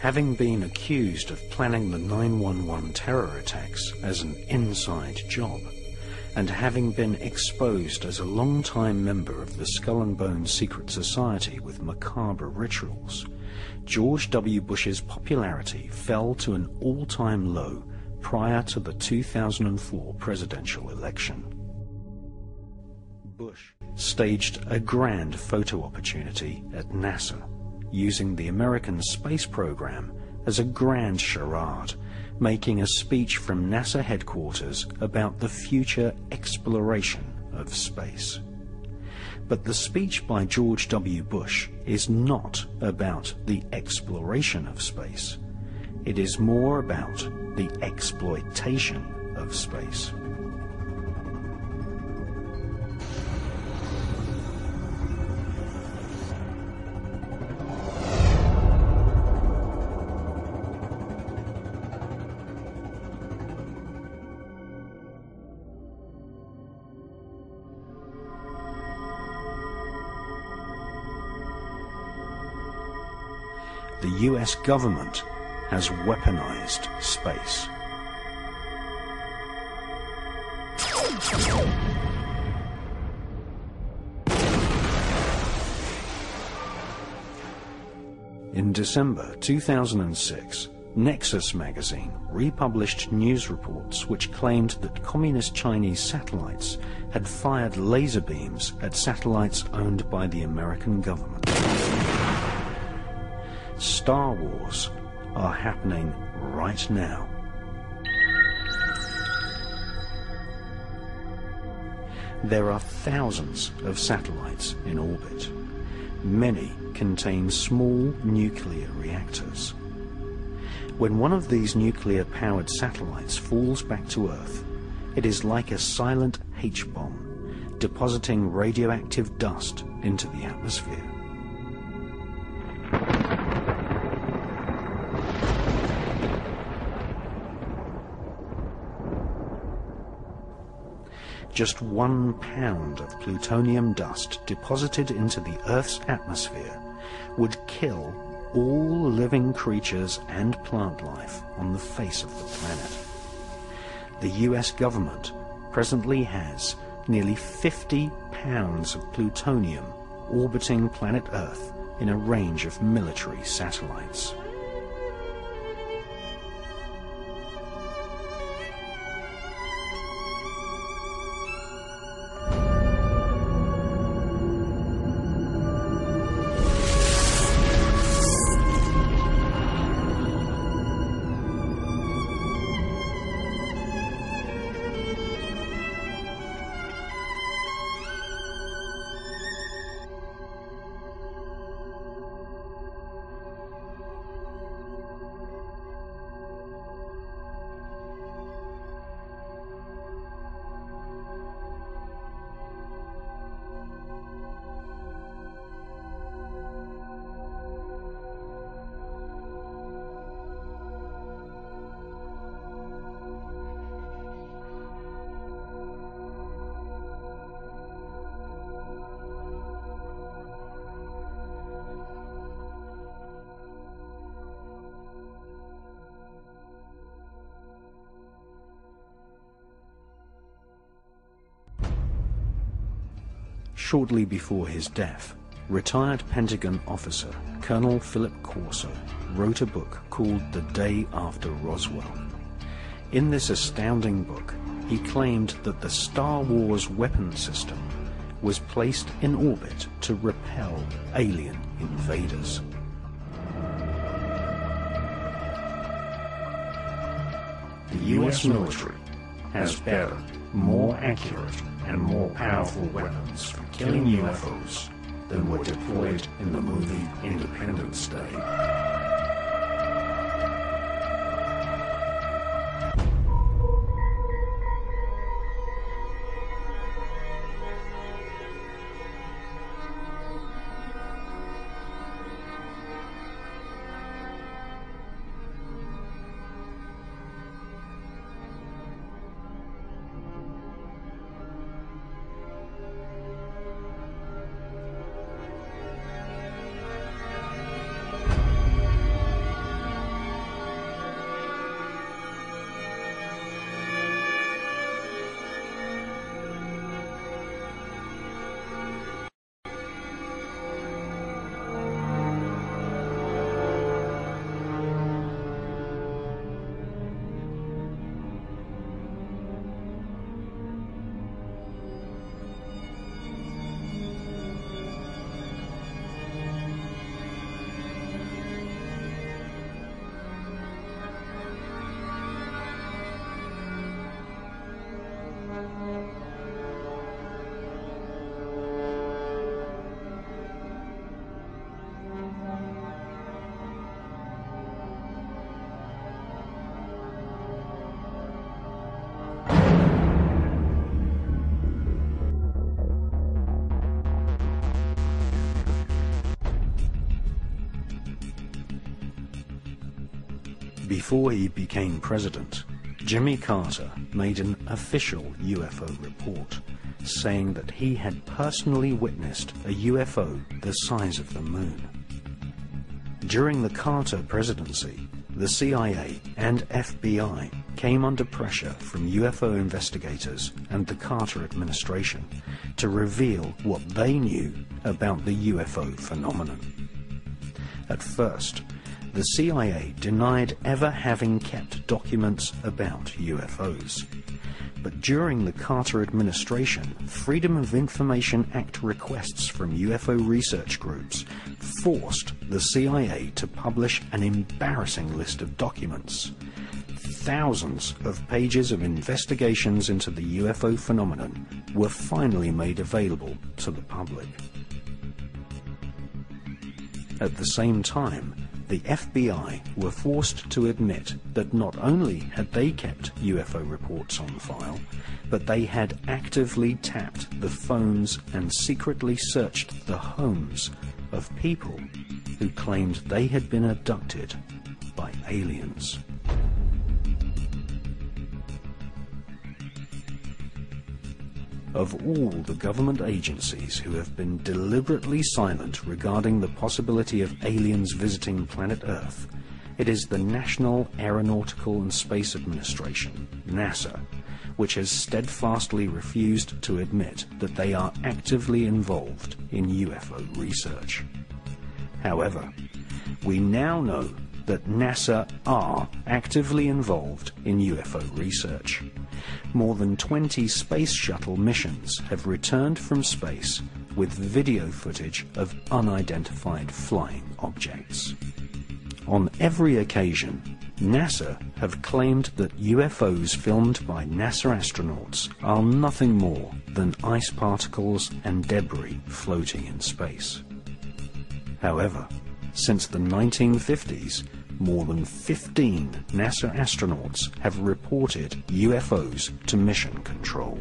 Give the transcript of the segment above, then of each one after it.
Having been accused of planning the 9/11 terror attacks as an inside job, and having been exposed as a long-time member of the Skull and Bones secret society with macabre rituals, George W. Bush's popularity fell to an all-time low prior to the 2004 presidential election. Bush staged a grand photo opportunity at NASA, using the American space program as a grand charade, making a speech from NASA headquarters about the future exploration of space. But the speech by George W. Bush is not about the exploration of space. It is more about the exploitation of space. The US government has weaponized space. In December 2006, Nexus magazine republished news reports which claimed that communist Chinese satellites had fired laser beams at satellites owned by the American government. Star Wars are happening right now. There are thousands of satellites in orbit. Many contain small nuclear reactors. When one of these nuclear-powered satellites falls back to Earth, it is like a silent H-bomb, depositing radioactive dust into the atmosphere. Just 1 pound of plutonium dust deposited into the Earth's atmosphere would kill all living creatures and plant life on the face of the planet. The US government presently has nearly 50 pounds of plutonium orbiting planet Earth in a range of military satellites. Shortly before his death, retired Pentagon officer Colonel Philip Corso wrote a book called The Day After Roswell. In this astounding book, he claimed that the Star Wars weapon system was placed in orbit to repel alien invaders. The US military has better, more accurate, and more powerful weapons for killing UFOs than were deployed in the movie Independence Day. Before he became president, Jimmy Carter made an official UFO report saying that he had personally witnessed a UFO the size of the moon. During the Carter presidency, the CIA and FBI came under pressure from UFO investigators and the Carter administration to reveal what they knew about the UFO phenomenon. At first, the CIA denied ever having kept documents about UFOs. But during the Carter administration, Freedom of Information Act requests from UFO research groups forced the CIA to publish an embarrassing list of documents. Thousands of pages of investigations into the UFO phenomenon were finally made available to the public. At the same time, the FBI were forced to admit that not only had they kept UFO reports on file, but they had actively tapped the phones and secretly searched the homes of people who claimed they had been abducted by aliens. Of all the government agencies who have been deliberately silent regarding the possibility of aliens visiting planet Earth, it is the National Aeronautical and Space Administration, NASA, which has steadfastly refused to admit that they are actively involved in UFO research. However, we now know that NASA are actively involved in UFO research. More than 20 space shuttle missions have returned from space with video footage of unidentified flying objects. On every occasion, NASA have claimed that UFOs filmed by NASA astronauts are nothing more than ice particles and debris floating in space. However, since the 1950s, more than 15 NASA astronauts have reported UFOs to mission control.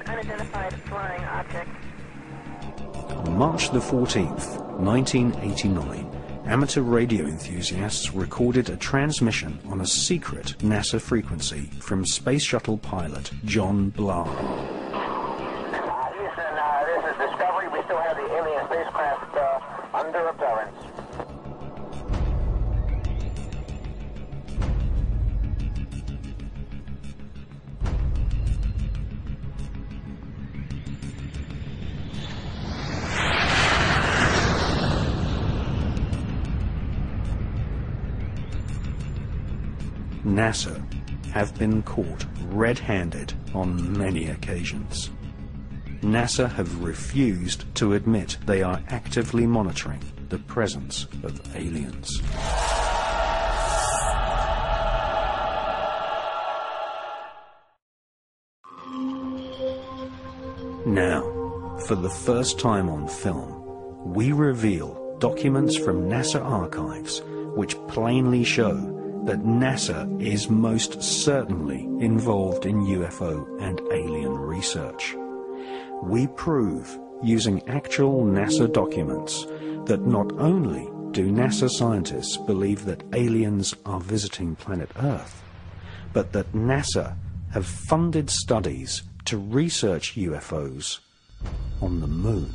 Unidentified flying object. On March the 14th, 1989, amateur radio enthusiasts recorded a transmission on a secret NASA frequency from Space Shuttle pilot John Blah. Houston, this is Discovery. We still have the alien spacecraft under appearance. NASA have been caught red-handed on many occasions. NASA have refused to admit they are actively monitoring the presence of aliens. Now, for the first time on film, we reveal documents from NASA archives which plainly show that NASA is most certainly involved in UFO and alien research. We prove, using actual NASA documents, that not only do NASA scientists believe that aliens are visiting planet Earth, but that NASA have funded studies to research UFOs on the Moon.